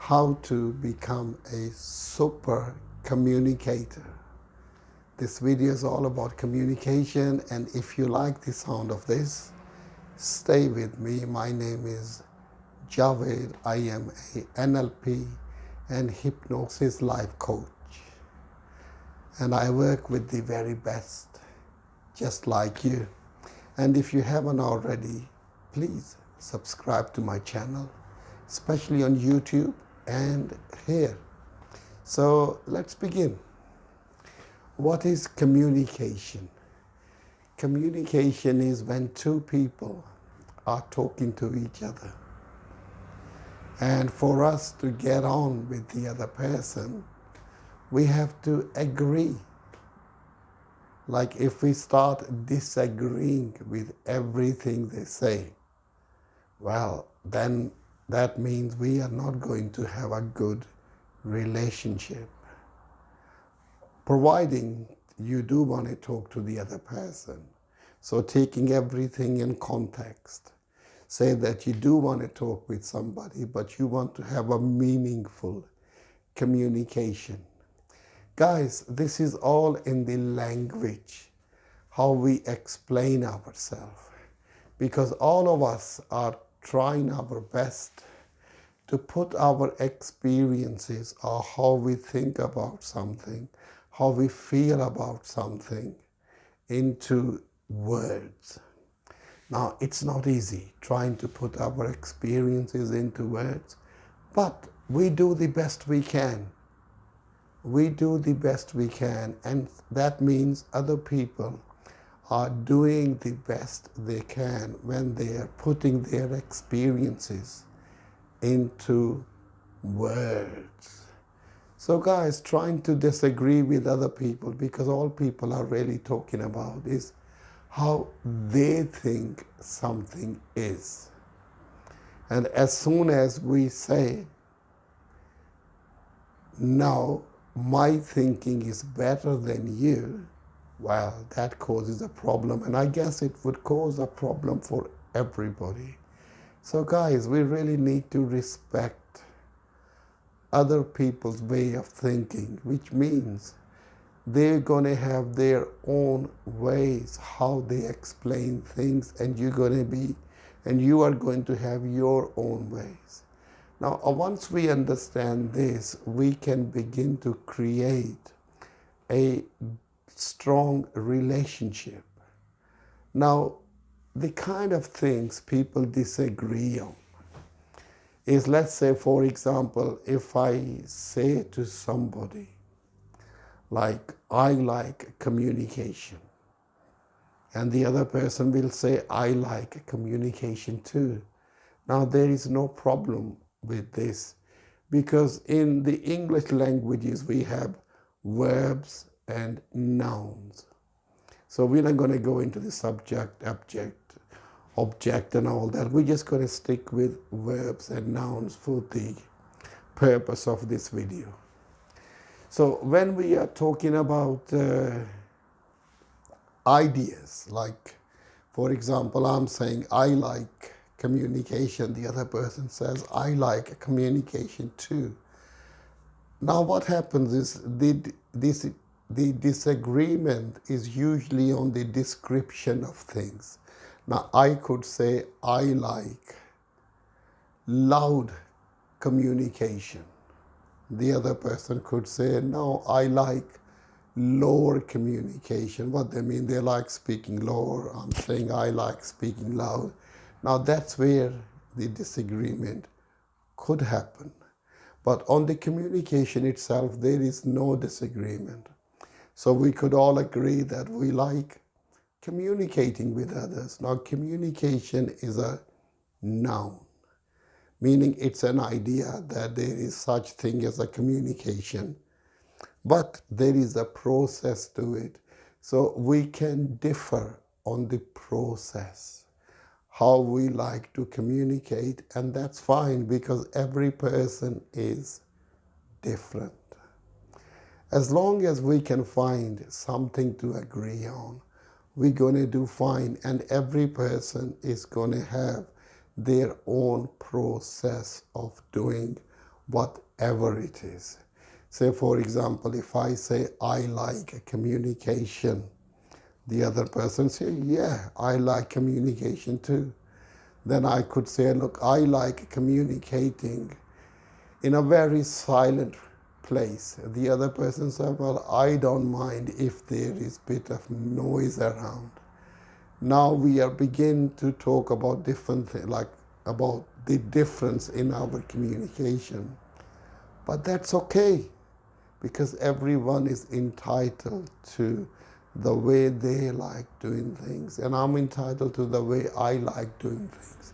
how to become a super communicator. This video is all about communication, and if you like the sound of this, stay with me. My name is Javed. I am a NLP and hypnosis life coach, and I work with the very best, just like you. And if you haven't already, please subscribe to my channel, especially on YouTube and here. So let's begin. What is communication? Communication is when two people are talking to each other. And for us to get on with the other person, we have to agree. Like if we start disagreeing with everything they say, well, then that means we are not going to have a good relationship. Providing you do want to talk to the other person. So taking everything in context, say that you do want to talk with somebody, but you want to have a meaningful communication. Guys, this is all in the language, how we explain ourselves. Because all of us are trying our best to put our experiences or how we think about something, how we feel about something into words. Now, it's not easy trying to put our experiences into words, but we do the best we can. We do the best we can, and that means other people are doing the best they can when they are putting their experiences into words. So guys, trying to disagree with other people, because all people are really talking about is how they think something is. And as soon as we say, no, my thinking is better than you, well, that causes a problem. And I guess it would cause a problem for everybody. So guys, we really need to respect other people's way of thinking, which means they're going to have their own ways how they explain things, and you are going to have your own ways. Now, once we understand this, we can begin to create a strong relationship. Now, the kind of things people disagree on is, let's say, for example, if I say to somebody, like, I like communication, and the other person will say, I like communication too. Now, there is no problem with this, because in the English languages we have verbs and nouns. So we're not going to go into the subject, object and all that. We're just going to stick with verbs and nouns for the purpose of this video. So when we are talking about ideas, like, for example, I'm saying I like communication, the other person says I like communication too. Now what happens is the disagreement is usually on the description of things. Now I could say I like loud communication. The other person could say, no, I like lower communication. What they mean, they like speaking lower. I'm saying I like speaking loud. Now that's where the disagreement could happen. But on the communication itself, there is no disagreement. So we could all agree that we like communicating with others. Now, communication is a noun, meaning it's an idea that there is such thing as a communication, but there is a process to it. So we can differ on the process, how we like to communicate, and that's fine, because every person is different. As long as we can find something to agree on, we're going to do fine, and every person is going to have their own process of doing whatever it is. Say, for example, if I say, I like communication, the other person say, yeah, I like communication too. Then I could say, look, I like communicating in a very silent place. The other person said, well, I don't mind if there is a bit of noise around. Now we are beginning to talk about different things, like about the difference in our communication. But that's okay, because everyone is entitled to the way they like doing things, and I'm entitled to the way I like doing things.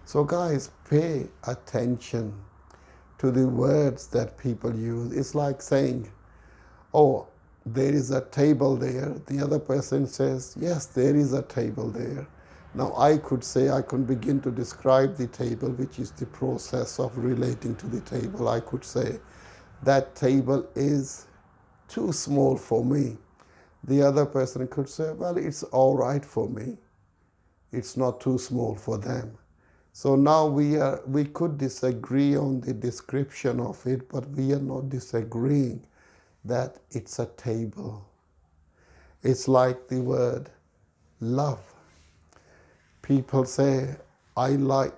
So guys, pay attention to the words that people use. It's like saying, oh, there is a table there. The other person says, yes, there is a table there. Now I could say, I can begin to describe the table, which is the process of relating to the table. I could say, that table is too small for me. The other person could say, well, it's all right for me. It's not too small for them. So now we could disagree on the description of it, but we are not disagreeing that it's a table. It's like the word love. People say, I love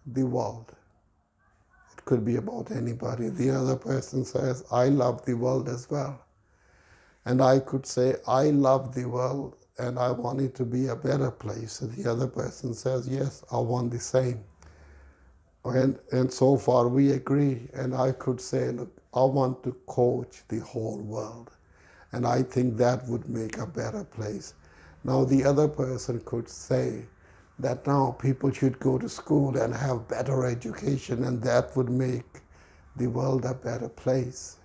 the world. It could be about anybody. The other person says, I love the world as well. And I could say, I love the world and I want it to be a better place. And the other person says, yes, I want the same. And so far we agree. And I could say, look, I want to coach the whole world. And I think that would make a better place. Now the other person could say that now people should go to school and have better education, and that would make the world a better place.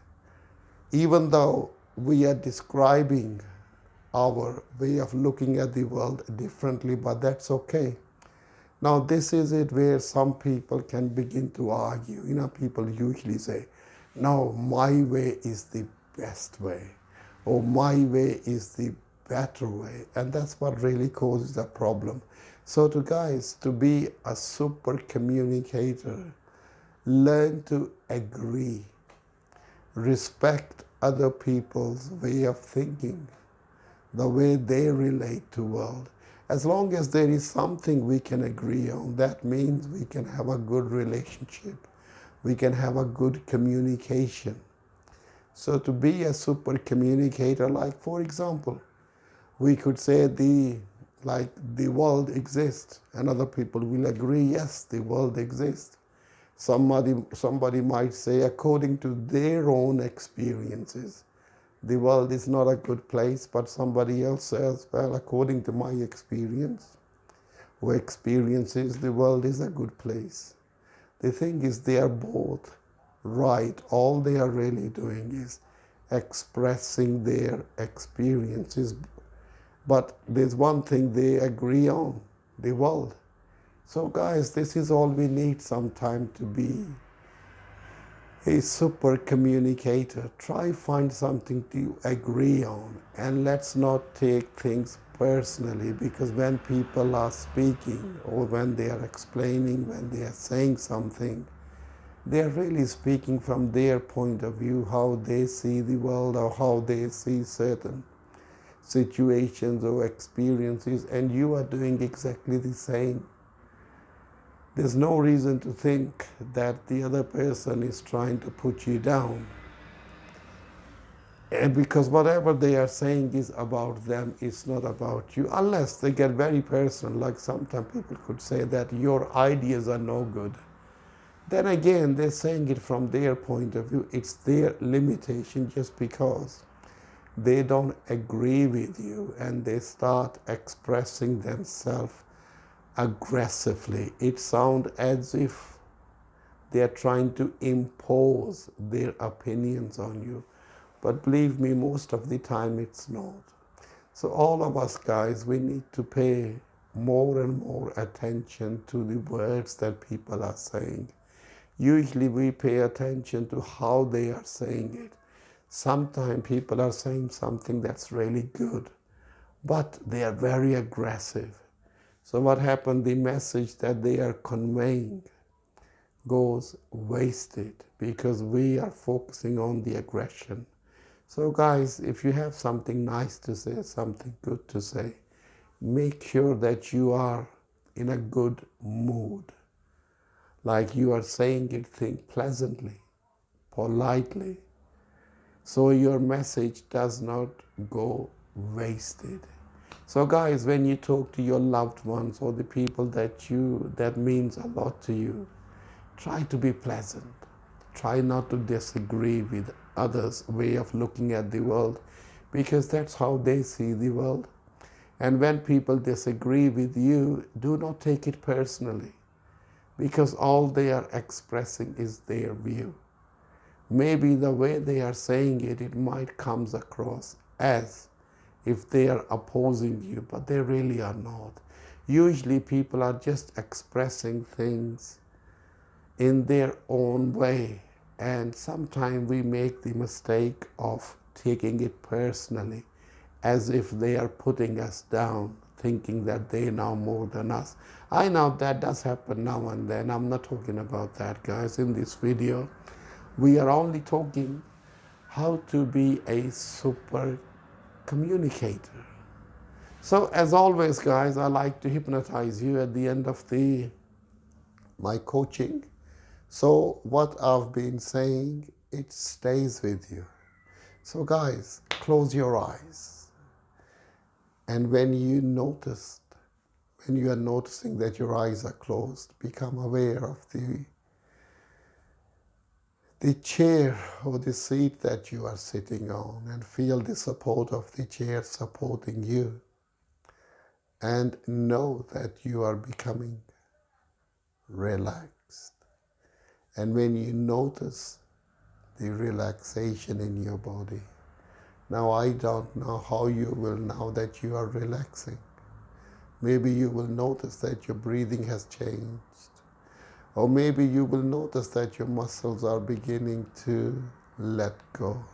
Even though we are describing our way of looking at the world differently, but that's okay. Now this is it where some people can begin to argue. People usually say, no, my way is the best way, or my way is the better way. And that's what really causes the problem. So to be a super communicator, learn to agree, respect other people's way of thinking, the way they relate to the world. As long as there is something we can agree on, that means we can have a good relationship. We can have a good communication. So to be a super communicator, like for example, we could say the world exists, and other people will agree, yes, the world exists. Somebody might say, according to their own experiences, the world is not a good place, but somebody else says, well, according to my experience, or experiences, the world is a good place. The thing is, they are both right. All they are really doing is expressing their experiences. But there's one thing they agree on, the world. So guys, this is all we need sometime to be a super communicator. Try find something to agree on, and let's not take things personally, because when people are speaking or when they are explaining, when they are saying something, they are really speaking from their point of view, how they see the world or how they see certain situations or experiences, and you are doing exactly the same. There's no reason to think that the other person is trying to put you down. And because whatever they are saying is about them, it's not about you, unless they get very personal, like sometimes people could say that your ideas are no good. Then again, they're saying it from their point of view. It's their limitation. Just because they don't agree with you and they start expressing themselves aggressively, it sounds as if they are trying to impose their opinions on you. But believe me, most of the time it's not. So all of us guys, we need to pay more and more attention to the words that people are saying. Usually we pay attention to how they are saying it. Sometimes people are saying something that's really good, but they are very aggressive. So what happened? The message that they are conveying goes wasted because we are focusing on the aggression. So guys, if you have something nice to say, something good to say, make sure that you are in a good mood. Like you are saying it, think pleasantly, politely, so your message does not go wasted. So guys, when you talk to your loved ones or the people that means a lot to you, try to be pleasant. Try not to disagree with others' way of looking at the world, because that's how they see the world. And when people disagree with you, do not take it personally, because all they are expressing is their view. Maybe the way they are saying it, it might comes across as if they are opposing you, but they really are not. Usually people are just expressing things in their own way, and sometimes we make the mistake of taking it personally, as if they are putting us down, thinking that they know more than us. I know that does happen now and then. I'm not talking about that, guys. In this video, we are only talking how to be a super communicator. So as always, guys, I like to hypnotize you at the end of my coaching. So what I've been saying, it stays with you. So guys, close your eyes. And when you are noticing that your eyes are closed, become aware of the chair or the seat that you are sitting on, and feel the support of the chair supporting you. And know that you are becoming relaxed. And when you notice the relaxation in your body, now I don't know how you will now that you are relaxing. Maybe you will notice that your breathing has changed. Or maybe you will notice that your muscles are beginning to let go.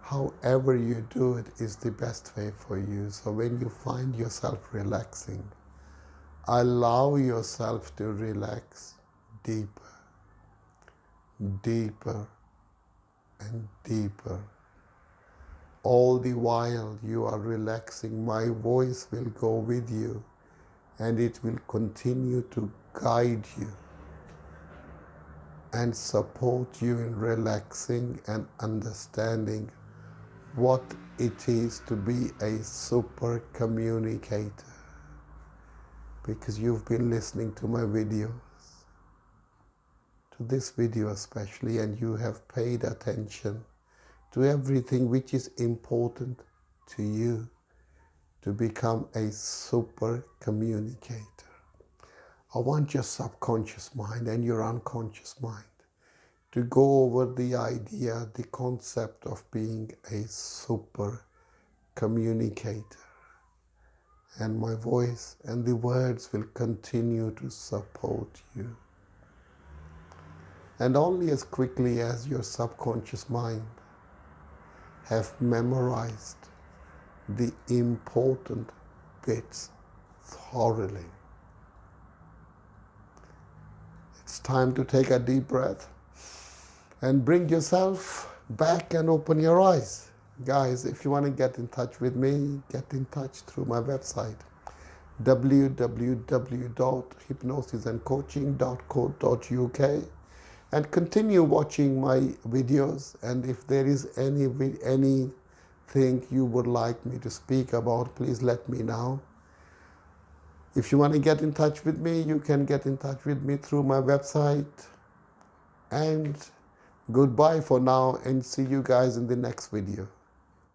However you do it is the best way for you. So when you find yourself relaxing, allow yourself to relax deeper, deeper, and deeper. All the while you are relaxing, my voice will go with you, and it will continue to guide you and support you in relaxing and understanding what it is to be a super communicator. Because you've been listening to my videos, to this video especially, and you have paid attention to everything which is important to you to become a super communicator. I want your subconscious mind and your unconscious mind to go over the idea, the concept of being a super communicator. And my voice and the words will continue to support you. And only as quickly as your subconscious mind have memorized the important bits thoroughly, it's time to take a deep breath and bring yourself back and open your eyes. Guys, if you want to get in touch with me, get in touch through my website, www.hypnosisandcoaching.co.uk, and continue watching my videos. And if there is anything you would like me to speak about, please let me know. If you want to get in touch with me, you can get in touch with me through my website. And goodbye for now, and see you guys in the next video.